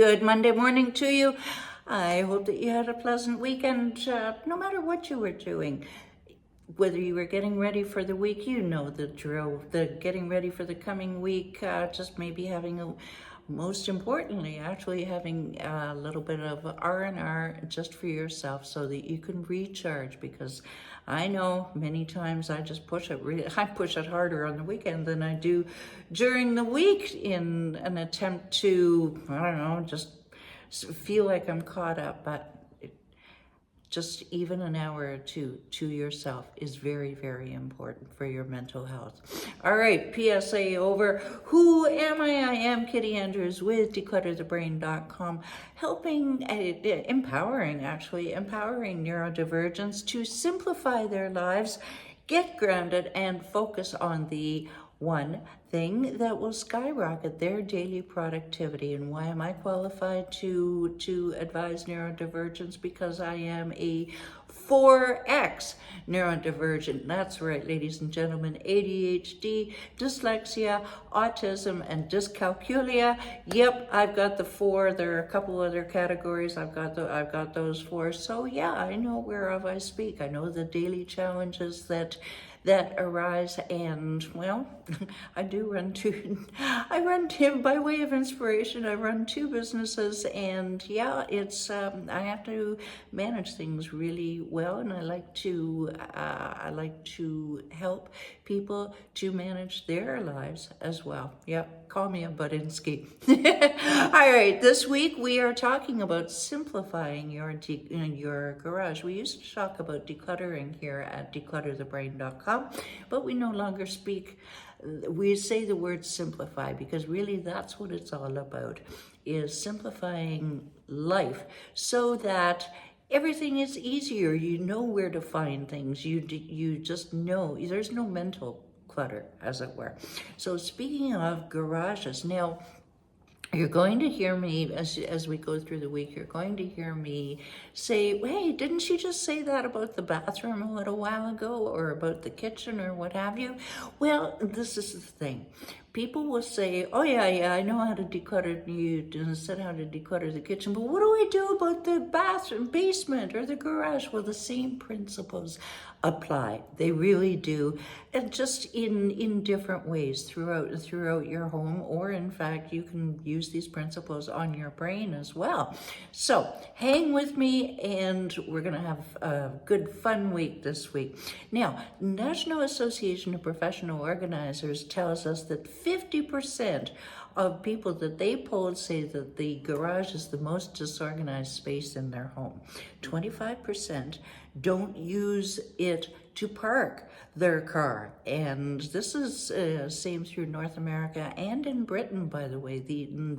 Good Monday morning to you. I hope that you had a pleasant weekend, no matter what you were doing. Whether you were getting ready for the week, you know the drill, the getting ready for the coming week, just maybe having most importantly, actually having a little bit of R&R just for yourself so that you can recharge, because I know many times I just push it I push it harder on the weekend than I do during the week in an attempt to, I don't know, just feel like I'm caught up. But just even an hour or two to yourself is very, very important for your mental health. All right, PSA over. Who am I? I am Kitty Andrews with declutterthebrain.com, helping, empowering neurodivergents to simplify their lives, get grounded, and focus on the one thing that will skyrocket their daily productivity. And why am I qualified to advise neurodivergence? Because I am a 4X neurodivergent. That's right, ladies and gentlemen. ADHD, dyslexia, autism, and dyscalculia. Yep, I've got the 4. There are a couple other categories. I've got those 4. So yeah, I know whereof I speak. I know the daily challenges that arise, and well, I run two, by way of inspiration, I run 2 businesses, and yeah, it's I have to manage things really well, and I like to help people to manage their lives as well. Yep, call me a Budinsky. All right, this week we are talking about simplifying your garage. We used to talk about decluttering here at declutterthebrain.com, but we no longer we say the word simplify, because really that's what it's all about, is simplifying life so that everything is easier. You know where to find things. You just know there's no mental clutter, as it were. So speaking of garages, now, you're going to hear me, as we go through the week, you're going to hear me say, hey, didn't she just say that about the bathroom a little while ago, or about the kitchen, or what have you? Well, this is the thing. People will say, oh yeah, I know how to declutter, you said how to declutter the kitchen, but what do I do about the bathroom, basement, or the garage? Well, the same principles apply. They really do, and just in different ways throughout your home, or in fact, you can use these principles on your brain as well. So hang with me, and we're gonna have a good fun week this week. Now, National Association of Professional Organizers tells us that 50% of people that they polled say that the garage is the most disorganized space in their home. 25% don't use it to park their car. And this is same through North America and in Britain, by the way.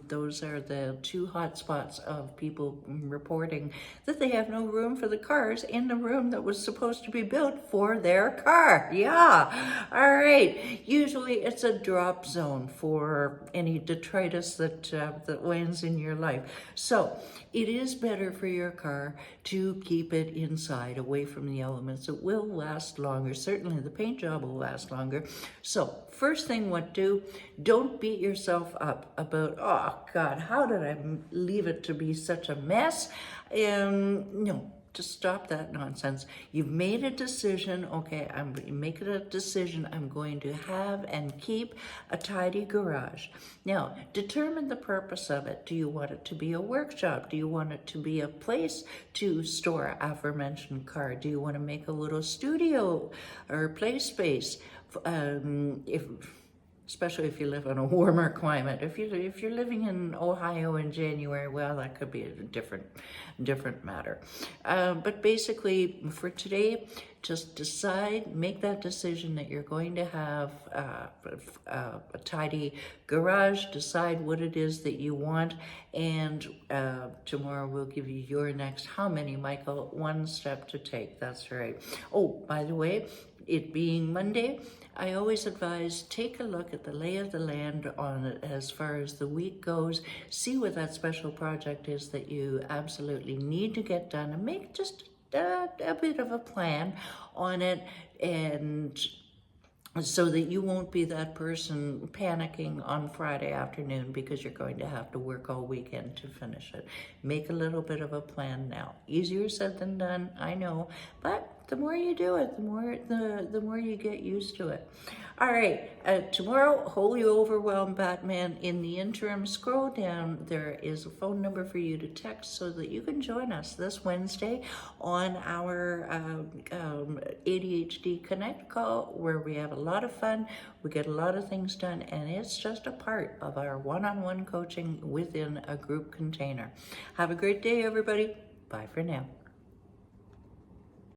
Those are the 2 hot spots of people reporting that they have no room for the cars in the room that was supposed to be built for their car. Yeah. All right. Usually it's a drop zone for any detritus that lands in your life. So it is better for your car to keep it inside, away from the elements. It will last longer. Certainly the paint job will last longer. So first thing, don't beat yourself up about, oh God, how did I leave it to be such a mess? No, just stop that nonsense. You've made a decision. Okay, I'm making a decision. I'm going to have and keep a tidy garage. Now, determine the purpose of it. Do you want it to be a workshop? Do you want it to be a place to store aforementioned car? Do you want to make a little studio or play space? Especially if you live in a warmer climate. If you're living in Ohio in January, well, that could be a different matter. But basically, for today, just make that decision that you're going to have a tidy garage. Decide what it is that you want, and tomorrow we'll give you your next how many, Michael? 1 step to take. That's right. Oh, by the way, it being Monday, I always advise, take a look at the lay of the land on it as far as the week goes. See what that special project is that you absolutely need to get done, and make just a bit of a plan on it, and so that you won't be that person panicking on Friday afternoon because you're going to have to work all weekend to finish it. Make a little bit of a plan now. Easier said than done, I know, but the more you do it, the more you get used to it. All right, tomorrow, Holy Overwhelm Batman. In the interim, scroll down. There is a phone number for you to text so that you can join us this Wednesday on our ADHD-CONNECT call, where we have a lot of fun, we get a lot of things done, and it's just a part of our one-on-one coaching within a group container. Have a great day, everybody. Bye for now.